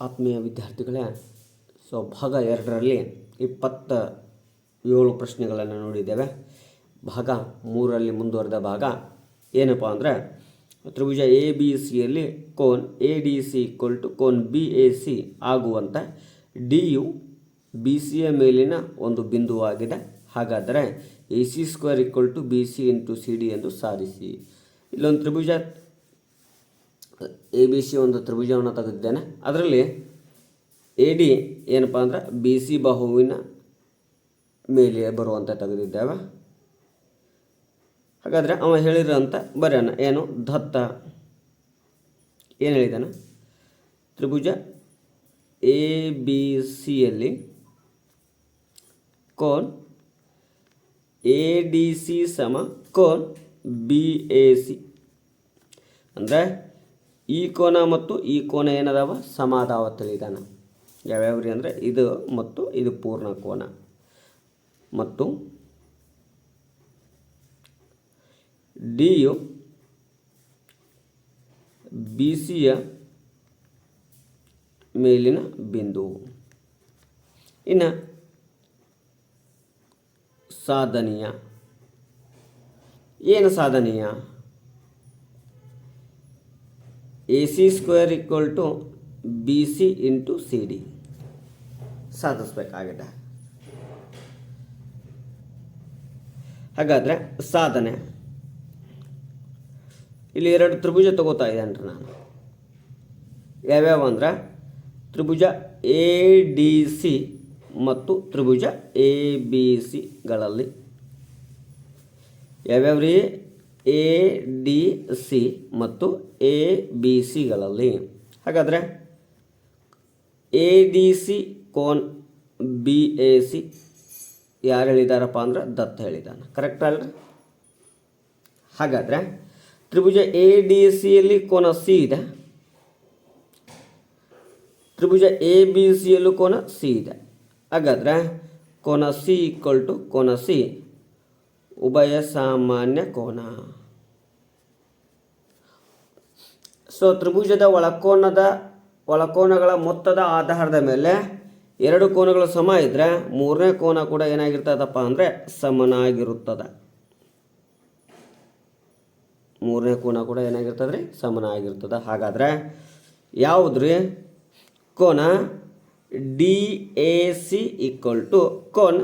ಆತ್ಮೀಯ ವಿದ್ಯಾರ್ಥಿಗಳೇ, ಸೊ ಭಾಗ 2ರಲ್ಲಿ 27 ಪ್ರಶ್ನೆಗಳನ್ನು ನೋಡಿದ್ದೇವೆ. ಭಾಗ 3ರಲ್ಲಿ ಮುಂದುವರೆದ ಭಾಗ ಏನಪ್ಪ ಅಂದರೆ, ತ್ರಿಭುಜ ಎ ಬಿ ಸಿಯಲ್ಲಿ ಕೋನ್ A D C equal to ಕೋನ್ ಬಿ ಎ ಸಿ ಆಗುವಂಥ ಡಿ ಯು ಬಿ ಸಿಯ ಮೇಲಿನ ಒಂದು ಬಿಂದುವಾಗಿದೆ. ಹಾಗಾದರೆ A C square equal to B C into C D ಎಂದು ಸಾಧಿಸಿ. ಇಲ್ಲೊಂದು ತ್ರಿಭುಜ ಎ ಬಿ ಸಿ ಒಂದು ತ್ರಿಭುಜವನ್ನು ತೆಗೆದಿದ್ದೇನೆ. ಅದರಲ್ಲಿ ಎ ಡಿ ಏನಪ್ಪ ಅಂದ್ರೆ ಬಿ ಸಿ ಬಾಹುವಿನ ಮೇಲೆ ಬರುವಂತೆ ತೆಗೆದಿದ್ದೇವೆ. ಹಾಗಾದರೆ ಅವ ಹೇಳಿರೋಂಥ ಬರೆಯೋಣ. ಏನು ದತ್ತ ಏನು ಹೇಳಿದಾನೆ? ತ್ರಿಭುಜ ಎ ಬಿ ಸಿಯಲ್ಲಿ ಕೋನ್ ಎ ಡಿ ಸಿ ಸಮ ಕೋನ್ ಬಿ ಎ ಸಿ. ಅಂದರೆ ಈ ಕೋನ ಮತ್ತು ಈ ಕೋನ ಏನದಾವ ಸಮಾದಾವ ತಿಳಿದಾನ. ಯಾವ್ಯಾವ್ರಿ ಅಂದರೆ ಇದು ಮತ್ತು ಇದು ಪೂರ್ಣ ಕೋನ ಮತ್ತು ಡಿ ಯು ಬಿ ಸಿಯ ಮೇಲಿನ ಬಿಂದು. ಇನ್ನು ಸಾಧನೀಯ ಏನು ಸಾಧನೀಯ? A C square equal to B C into C D ಸಾಧಿಸಬೇಕಾಗಿದೆ. ಹಾಗಾದರೆ ಸಾಧನೆ ಇಲ್ಲಿ 2 ತ್ರಿಭುಜ ತಗೋತಾ ಇದ್ದೇನೆ ನಾನು. ಯಾವ್ಯಾವ ಅಂದ್ರೆ ತ್ರಿಭುಜ ಎ ಡಿ ಸಿ ಮತ್ತು ತ್ರಿಭುಜ ಎ ಬಿ ಸಿಗಳಲ್ಲಿ. ಯಾವ್ಯಾವ್ರಿ? ಎ ಡಿ ಸಿ ಮತ್ತು ಎ ಬಿ ಸಿಗಳಲ್ಲಿ. ಹಾಗಾದರೆ ಎ ಡಿ ಸಿ ಕೋನ್ ಬಿ ಎ ಸಿ ಯಾರು ಹೇಳಿದಾರಪ್ಪ ಅಂದ್ರೆ ದತ್ತ ಹೇಳಿದ್ದಾನೆ. ಕರೆಕ್ಟ್ ಅಲ್ರಿ? ಹಾಗಾದರೆ ತ್ರಿಭುಜ ಎ ಡಿ ಸಿಯಲ್ಲಿ ಕೋನ ಸಿ ಇದೆ, ತ್ರಿಭುಜ ಎ ಬಿ ಸಿಯಲ್ಲೂ ಕೋನ ಸಿ ಇದೆ. ಹಾಗಾದರೆ ಕೋನ ಸಿ ಈಕ್ವಲ್ ಟು ಕೋನ ಸಿ ಉಭಯ ಸಾಮಾನ್ಯ ಕೋನ. ಸೊ ತ್ರಿಭುಜದ ಒಳಕೋನಗಳ ಮೊತ್ತದ ಆಧಾರದ ಮೇಲೆ 2 ಕೋನಗಳು ಸಮ ಇದ್ದರೆ 3ನೇ ಕೋನ ಕೂಡ ಏನಾಗಿರ್ತದಪ್ಪ ಅಂದರೆ ಸಮನಾಗಿರುತ್ತದೆ. 3ನೇ ಕೋನ ಕೂಡ ಏನಾಗಿರ್ತದೆ ರೀ? ಸಮನಾಗಿರ್ತದೆ. ಹಾಗಾದರೆ ಯಾವುದ್ರಿ? ಕೋನ D A C equal to ಕೋನ್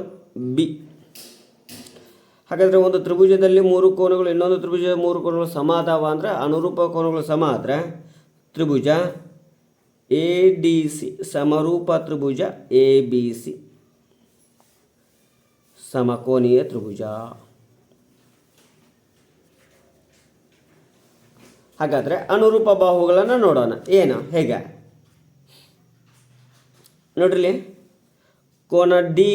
ಬಿ. ಹಾಗಾದರೆ ಒಂದು ತ್ರಿಭುಜದಲ್ಲಿ 3 ಕೋನಗಳು ಇನ್ನೊಂದು ತ್ರಿಭುಜದ 3 ಕೋನಗಳು ಸಮ ಅದಾವ ಅಂದರೆ ಅನುರೂಪ ಕೋನಗಳು ಸಮ ಆದರೆ ತ್ರಿಭುಜ ಎ ಡಿ ಸಿ ಸಮರೂಪ ತ್ರಿಭುಜ ಎ ಬಿ ಸಿ ಸಮಕೋನೀಯ ತ್ರಿಭುಜ. ಹಾಗಾದರೆ ಅನುರೂಪ ಬಾಹುಗಳನ್ನು ನೋಡೋಣ. ಏನು ಹೇಗೆ ನೋಡ್ರಿ. ಕೋನ ಡಿ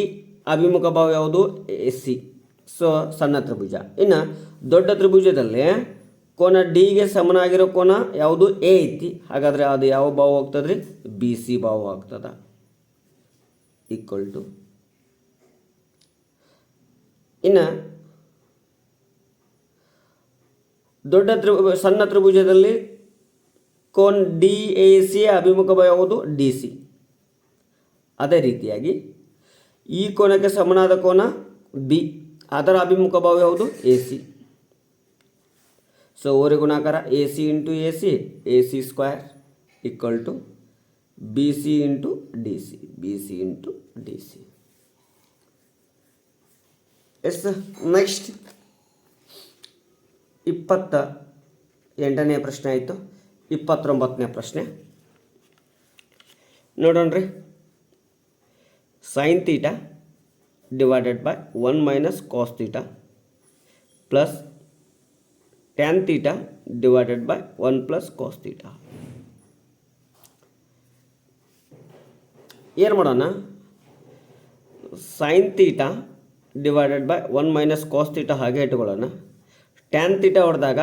ಅಭಿಮುಖ ಬಾಹು ಯಾವುದು? A C. ಸೊ ಸಣ್ಣ ತ್ರಿಭುಜ. ಇನ್ನು ದೊಡ್ಡ ತ್ರಿಭುಜದಲ್ಲಿ ಕೋನ ಡಿಗೆ ಸಮನಾಗಿರೋ ಕೋನ ಯಾವುದು? ಎ ಐತಿ. ಹಾಗಾದರೆ ಅದು ಯಾವ ಬಾಹು ಆಗ್ತದೆ ರೀ? ಬಿ ಸಿ ಬಾಹು ಆಗ್ತದ. ಈಕ್ವಲ್ ಟು ಇನ್ನು ಸಣ್ಣ ತ್ರಿಭುಜದಲ್ಲಿ ಕೋನ್ ಡಿ ಎ ಸಿ ಅಭಿಮುಖ ಬಾಹು ಯಾವುದು? D C. ಅದೇ ರೀತಿಯಾಗಿ ಈ ಕೋನಕ್ಕೆ ಸಮನಾದ ಕೋನ ಬಿ, ಅದರ ಅಭಿಮುಖ ಬಾಹು ಯಾವುದು? A C. ಸೊ ಓರೆ ಗುಣಾಕಾರ A C into A C square equal to B C into D C, B C into D C. Yes next 28ನೇ ಪ್ರಶ್ನೆ ಆಯಿತು. 29ನೇ ಪ್ರಶ್ನೆ ನೋಡೋಣ್ರಿ. Sine theta divided by 1 minus cos theta plus tan theta divided by 1 plus cos theta. ಏನು ಮಾಡೋಣ? Sine theta divided by 1 minus cos theta ಹಾಗೆ ಇಟ್ಕೊಳ್ಳೋಣ. ಟ್ಯಾನ್ ತೀಟಾ ಹೊಡೆದಾಗ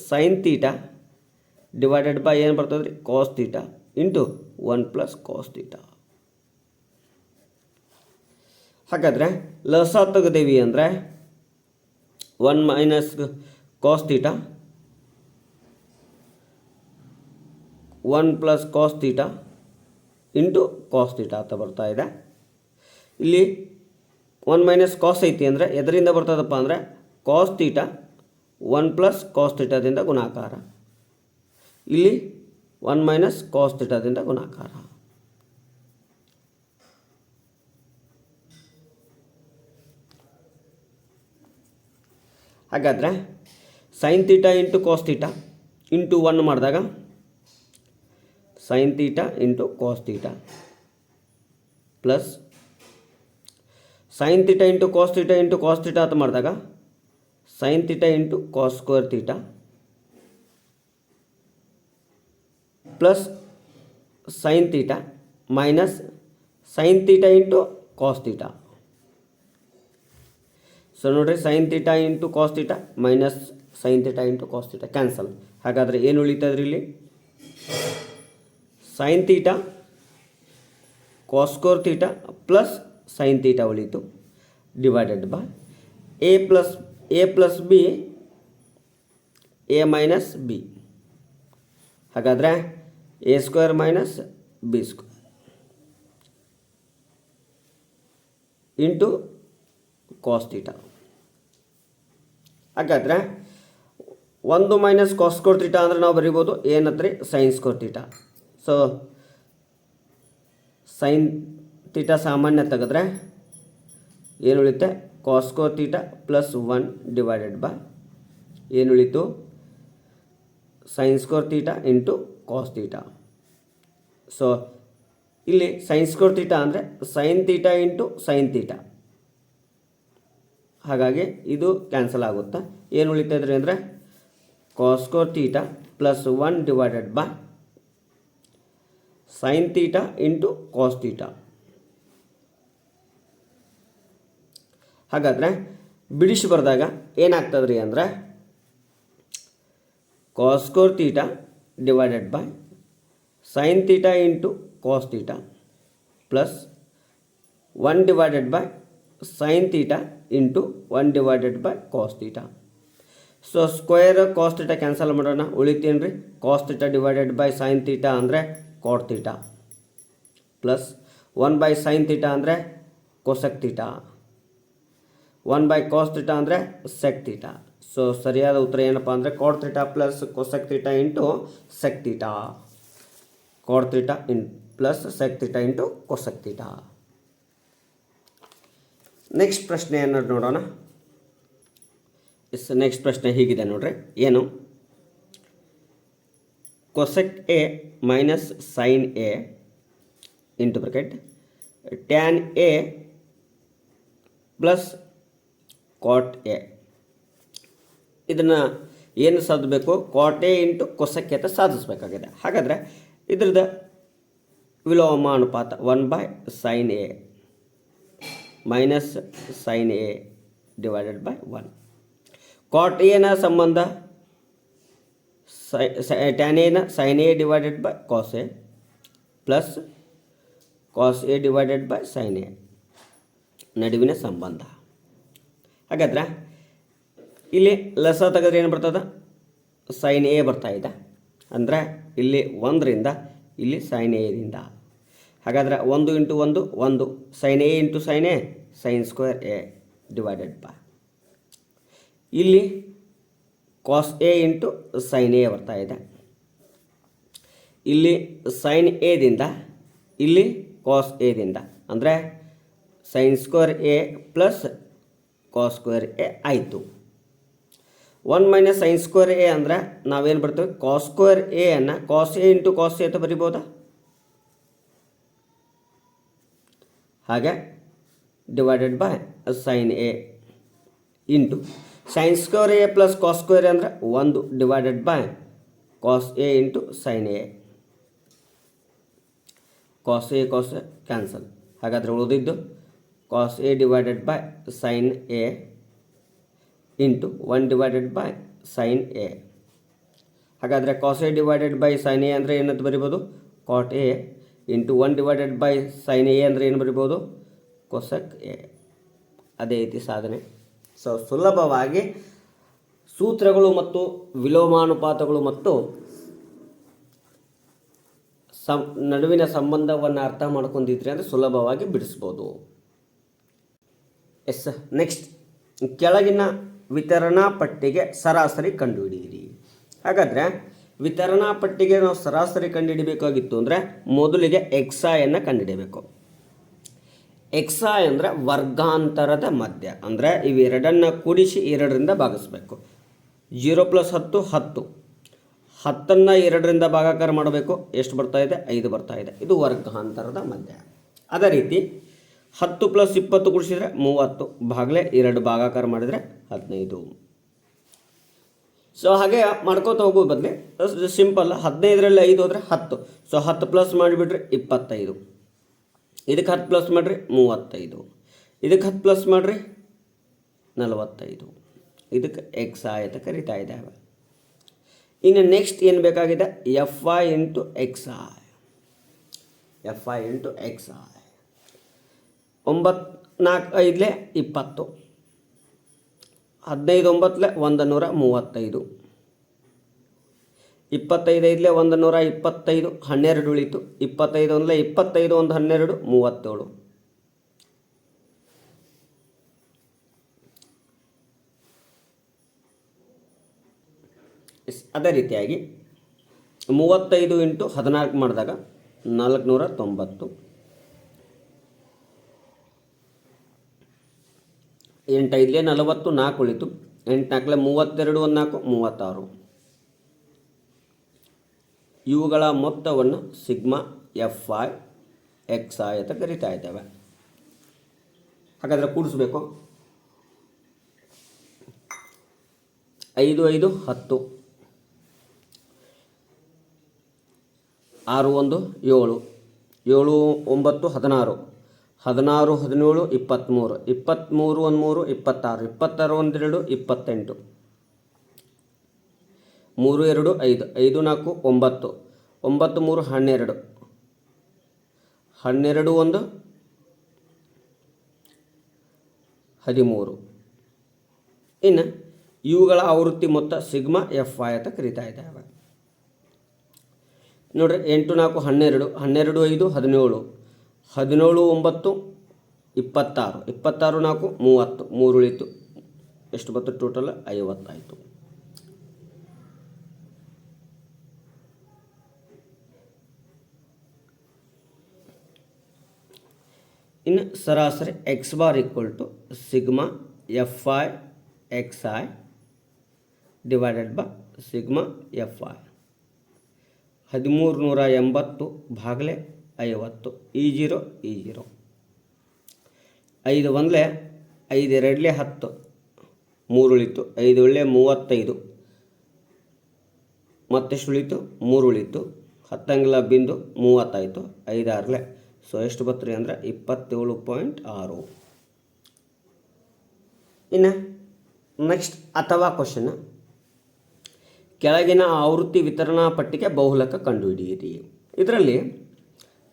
ಸೈನ್ ತೀಟಾ ಡಿವೈಡೆಡ್ ಬೈ ಏನು ಬರ್ತದೆ ರೀ? ಕಾಸ್ theta into 1 plus cos theta. ಹಾಗಾದರೆ ಲಸ ತೆಗೆದೇವಿ ಅಂದರೆ 1 minus cos theta 1 plus cos theta into cos theta ಅಂತ ಬರ್ತಾ ಇದೆ. ಇಲ್ಲಿ 1 ಮೈನಸ್ ಕಾಸ್ ಐತಿ ಅಂದರೆ ಎದರಿಂದ ಬರ್ತದಪ್ಪ ಅಂದರೆ ಕಾಸ್ ಥೀಟಾ 1 ಪ್ಲಸ್ ಕಾಸ್ ಥೀಟಾದಿಂದ ಗುಣಾಕಾರ. ಇಲ್ಲಿ 1 ಮೈನಸ್ ಕಾಸ್ ಥೀಟಾದಿಂದ ಗುಣಾಕಾರ. ಹಾಗಾದರೆ sine theta into cos theta into 1 ಮಾಡಿದಾಗ sine theta into cos theta plus sine theta into cos theta ಅಂತ ಮಾಡಿದಾಗ sine theta into cos square theta plus sine theta minus sine theta into cos theta. So ನೋಡಿರಿ, sine theta into cos theta minus sine theta into cos theta cancel. ಹಾಗಾದರೆ ಏನು ಉಳಿತದ್ರಿ ಇಲ್ಲಿ? Sine theta cos square theta plus sine theta ಉಳಿತು divided by A plus B A minus B. ಹಾಗಾದರೆ A square minus B square into cos theta. ಹಾಗಾದರೆ 1 minus ಕಾಸ್ square theta ಅಂದರೆ ನಾವು ಬರೀಬೋದು ಏನಂದ್ರೆ sine square theta. So sine theta ಸಾಮಾನ್ಯ ತೆಗೆದ್ರೆ ಏನು ಉಳಿತೆ? Cos square theta plus 1 divided by ಏನು ಉಳಿತು? Sine square theta into cos theta. So ಇಲ್ಲಿ ಸೈನ್ ಸ್ಕ್ವೇರ್ ಥೀಟಾ ಅಂದರೆ sine theta into sine theta. ಹಾಗಾಗಿ ಇದು ಕ್ಯಾನ್ಸಲ್ ಆಗುತ್ತೆ. ಏನು ಉಳಿತಾಯಿದ್ರಿ ಅಂದರೆ cos square theta plus 1 divided by sine theta into cos theta. ಹಾಗಾದರೆ ಬಿಡಿಸಿ ಬರೆದಾಗ ಏನಾಗ್ತದ್ರಿ ಅಂದರೆ cos square theta divided by sine theta into cos theta plus 1 divided by sine theta into 1 divided by cos theta. So square cos theta cancel ಮಾಡೋಣ. ಉಳಿತೇನು ರೀ? Cos theta divided by sine theta ಅಂದರೆ cot theta plus 1 by sine theta ಅಂದರೆ cosec theta, 1 by cos theta ಅಂದರೆ sec theta. So ಸರಿಯಾದ ಉತ್ತರ ಏನಪ್ಪ ಅಂದರೆ cot theta plus cosec theta into sec theta. Cot theta plus sec theta into cosec theta. Next ಪ್ರಶ್ನೆಯನ್ನು ನೋಡೋಣ. Next ಪ್ರಶ್ನೆ ಹೀಗಿದೆ ನೋಡ್ರಿ. ಏನು? Cosec A minus sine A into bracket tan A plus cot A. ಇದನ್ನು ಏನು ಸಾಧಿಸಬೇಕು? Cot A into cosec A ಅಂತ ಸಾಧಿಸಬೇಕಾಗಿದೆ. ಹಾಗಾದರೆ ಇದ್ರದ್ದು ವಿಲೋಮ ಅನುಪಾತ 1 by sine A minus sine A divided by 1. Cot ಎನ ಸಂಬಂಧ ಟ್ಯಾನ್ ಎನ sine A divided by cos A plus cos A divided by sine A ನಡುವಿನ ಸಂಬಂಧ. ಹಾಗಾದ್ರೆ ಇಲ್ಲಿ ಲಸ ತೆಗೆದ್ರೆ ಏನು ಬರ್ತದೆ? ಸೈನ್ ಎ ಬರ್ತಾ ಇದೆ. ಅಂದರೆ ಇಲ್ಲಿ 1ರಿಂದ ಇಲ್ಲಿ ಸೈನ್ ಎದಿಂದ. ಹಾಗಾದರೆ 1 ಇಂಟು 1 1 sine A into sine A sine square A divided by ಇಲ್ಲಿ cos A into sine A ಬರ್ತಾ ಇದೆ. ಇಲ್ಲಿ ಸೈನ್ ಎದಿಂದ ಇಲ್ಲಿ ಕಾಸ್ ಎದಿಂದ ಅಂದರೆ sine square A plus cos square A ಆಯಿತು. 1 ಮೈನಸ್ ಸೈನ್ ಸ್ಕ್ವೇರ್ ಎ ಅಂದರೆ ನಾವೇನು ಬರ್ತೀವಿ? ಕಾಸ್ ಸ್ಕ್ವೇರ್ ಎ ಅನ್ನು cos A into cos A ಅಂತ ಬರಿಬೋದಾ? ಹಾಗೆ divided by sine A into sine square A plus cos square ಅಂದರೆ 1 divided by cos A into sine A. Cos A cancel. ಹಾಗಾದರೆ ಉಳಿದಿದ್ದು cos A divided by sine A into 1 divided by sine A. ಹಾಗಾದರೆ cos A divided by sine A ಅಂದರೆ ಏನಂತ ಬರಿಬೋದು? Cot A into 1 divided by sine A ಅಂದರೆ ಏನು ಬರಿಬೋದು? Cosec A. ಅದೇ ರೀತಿ ಸಾಧನೆ. ಸೊ ಸುಲಭವಾಗಿ ಸೂತ್ರಗಳು ಮತ್ತು ವಿಲೋಮಾನುಪಾತಗಳು ಮತ್ತು ನಡುವಿನ ಸಂಬಂಧವನ್ನು ಅರ್ಥ ಮಾಡ್ಕೊಂಡಿದ್ರಿ ಅಂದರೆ ಸುಲಭವಾಗಿ ಬಿಡಿಸ್ಬೋದು. ಎಸ್. ನೆಕ್ಸ್ಟ್, ಕೆಳಗಿನ ವಿತರಣಾ ಪಟ್ಟಿಗೆ ಸರಾಸರಿ ಕಂಡುಹಿಡಿಯಿರಿ. ಹಾಗಾದರೆ ವಿತರಣಾ ಪಟ್ಟಿಗೆ ನಾವು ಸರಾಸರಿ ಕಂಡುಹಿಡಿಬೇಕಾಗಿತ್ತು ಅಂದರೆ ಮೊದಲಿಗೆ ಎಕ್ಸಾಯನ್ನು ಕಂಡುಹಿಡಿಯಬೇಕು. ಎಕ್ಸಾಯ್ ಅಂದರೆ ವರ್ಗಾಂತರದ ಮಧ್ಯ, ಅಂದರೆ ಇವೆರಡನ್ನು ಕೂಡಿಸಿ 2ರಿಂದ ಭಾಗಿಸ್ಬೇಕು. 0 + 10 10. 10ನ್ನು 2ರಿಂದ ಭಾಗಾಕಾರ ಮಾಡಬೇಕು. ಎಷ್ಟು ಬರ್ತಾ ಇದೆ? 5 ಬರ್ತಾ ಇದೆ. ಇದು ವರ್ಗಾಂತರದ ಮಧ್ಯ. ಅದೇ ರೀತಿ 10 + 20 ಕೂಡಿಸಿದರೆ 30 ಭಾಗಲೇ 2 ಭಾಗಾಕಾರ ಮಾಡಿದರೆ 15. ಸೊ ಹಾಗೆ ಮಾಡ್ಕೋತಾ ಹೋಗೋ ಬದಲು ಸಿಂಪಲ್ 15ರಲ್ಲಿ 5 ಹೋದರೆ 10. ಸೊ 10 ಪ್ಲಸ್ ಮಾಡಿಬಿಟ್ರೆ 25. ಇದಕ್ಕೆ 10 ಪ್ಲಸ್ ಮಾಡಿರಿ 35. ಇದಕ್ಕೆ 10 ಪ್ಲಸ್ ಮಾಡಿರಿ 45. ಇದಕ್ಕೆ ಎಕ್ಸ್ ಆಯತ ಕರಿತಾ ಇದ್ದಾವೆ. ಇನ್ನು ನೆಕ್ಸ್ಟ್ ಏನು ಬೇಕಾಗಿದೆ? F I into X I. F I into X I. 9 4 5 20. 15 9 135. 25 5 125. 12 ಉಳಿತು. 25 1 25 1 12 37. ಅದೇ ರೀತಿಯಾಗಿ 35 ಇಂಟು 14 ಮಾಡಿದಾಗ 490. 8 5 40. 4 ಉಳಿತು. 8 4 32 1 4 36. ಇವುಗಳ ಮೊತ್ತವನ್ನು sigma f i x I ಅಂತ ಕರಿತಾ ಇದ್ದೇವೆ. ಹಾಗಾದರೆ ಕೂಡಿಸ್ಬೇಕು. 5 5 10. 6 1 7. 7 9 16. 16 17 23. 23 1 3 26. 26 1 2 28. 3 2 5. 5 4 9. 9 3 12. 12 1 13. ಇನ್ನು ಇವುಗಳ ಆವೃತ್ತಿ ಮೊತ್ತ ಸಿಗ್ಮಾ ಎಫ್ ಐ ಅಂತ ಕರಿತಾ ಇದ್ದಾವೆ. ನೋಡ್ರಿ, 8 4 12. 12 5 17. 17 9 26. 26 4 30. 3 ಉಳಿತು. ಎಷ್ಟು ಬಂತು? ಟೋಟಲ್ 50 ಆಯಿತು. ಇನ್ನು ಸರಾಸರಿ x bar equal to sigma f i x i divided by sigma f i. 1380 ಭಾಗಲೇ 50. ಈ 0 ಈ 0. 5 1 5 2 10. 3 ಉಳಿತು. 5 1 35. ಮತ್ತೆಷ್ಟು ಉಳಿತು? 3 ಉಳಿತು. 10 ಅಂಗ್ಲ ಬಿಂದು 30 ಆಯಿತು. 5 6 ಸೊ ಎಷ್ಟು ಬರ್ತರಿ ಅಂದರೆ 27.6. ಇನ್ನು ನೆಕ್ಸ್ಟ್ ಅಥವಾ ಕ್ವಶನ್, ಕೆಳಗಿನ ಆವೃತ್ತಿ ವಿತರಣಾ ಪಟ್ಟಿಗೆ ಬಹುಲಕ ಕಂಡುಹಿಡಿಯಿರಿ. ಇದರಲ್ಲಿ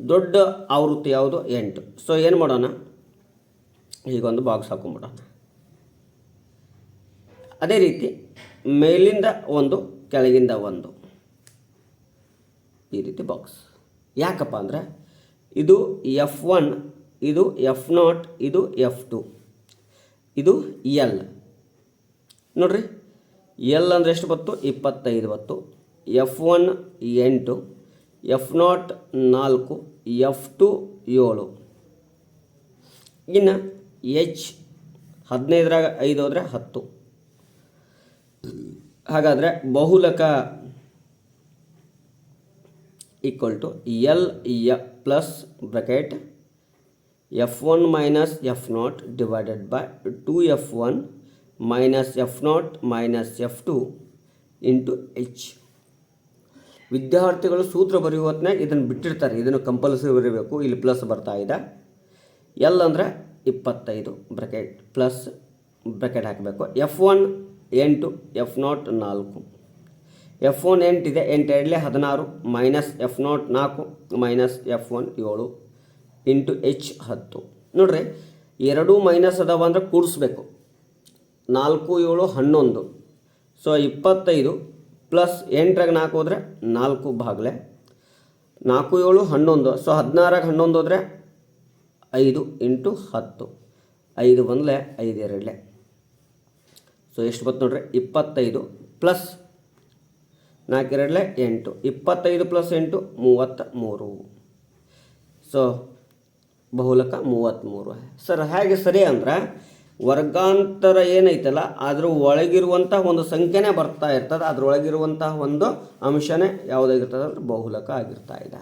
ದೊಡ್ಡ ಆವೃತ್ತಿ ಯಾವುದು? 8. ಸೊ ಏನು ಮಾಡೋಣ? ಹೀಗೊಂದು ಬಾಕ್ಸ್ ಹಾಕೊಂಡ್ಬಿಡೋಣ. ಅದೇ ರೀತಿ ಮೇಲಿಂದ 1 ಕೆಳಗಿಂದ 1 ಈ ರೀತಿ ಬಾಕ್ಸ್. ಯಾಕಪ್ಪ ಅಂದರೆ ಇದು F1, ಇದು F0, ಇದು F2, ಇದು L. ನೋಡ್ರಿ, L ಅಂದರೆ ಎಷ್ಟು ಬತ್ತು? 25 ಬತ್ತು. F1 8, F0 4, F2 7. ಇನ್ನು H 15ರಾಗ 5 ಹೋದರೆ 10. ಹಾಗಾದರೆ ಬಹುಲಕ equal to L plus bracket F1 minus F0 divided by 2F1 minus F0 minus F2 into H. ವಿದ್ಯಾರ್ಥಿಗಳು ಸೂತ್ರ ಬರೆಯುವ ಹೊತ್ತಿನಾಗ ಇದನ್ನು ಬಿಟ್ಟಿರ್ತಾರೆ. ಇದನ್ನು ಕಂಪಲ್ಸರಿ ಬರೀಬೇಕು. ಇಲ್ಲಿ ಪ್ಲಸ್ ಬರ್ತಾ ಇದೆ. ಎಲ್ ಅಂದರೆ 25 ಬ್ರ್ಯಾಕೆಟ್ ಪ್ಲಸ್ ಬ್ರ್ಯಾಕೆಟ್ ಹಾಕಬೇಕು. F1 8, F0 4. F1 8 ಇದೆ. 8 2 16 minus F0 4 minus F1 7 into H 10. ನೋಡ್ರಿ, 2 ಮೈನಸ್ ಅದಾವ ಅಂದರೆ ಕೂಡಿಸ್ಬೇಕು. 4 7 11. ಸೊ 25 ಪ್ಲಸ್ 8ರಾಗ 4 ಹೋದರೆ 4 ಭಾಗಲೇ 4 7 11. ಸೊ 16ಗೆ 11 ಹೋದರೆ 5 ಇಂಟು 10. 5 1 5 2. ಸೊ ಎಷ್ಟು ಬಂತು ನೋಡ್ರಿ 25 ಪ್ಲಸ್ 4 2 8. 25 ಪ್ಲಸ್ 8 33. ಸೊ ಬಹುಲಕ 33. ಸರ್ ಹೇಗೆ ಸರಿ ಅಂದ್ರೆ ವರ್ಗಾಂತರ ಏನೈತಲ್ಲ ಅದ್ರ ಒಳಗಿರುವಂಥ ಒಂದು ಸಂಖ್ಯೆನೇ ಬರ್ತಾ ಇರ್ತದೆ, ಅದರೊಳಗಿರುವಂತಹ ಒಂದು ಅಂಶನೇ ಯಾವುದಾಗಿರ್ತದೆ ಅಂದ್ರೆ ಬಹುಲಕ ಆಗಿರ್ತಾ ಇದೆ.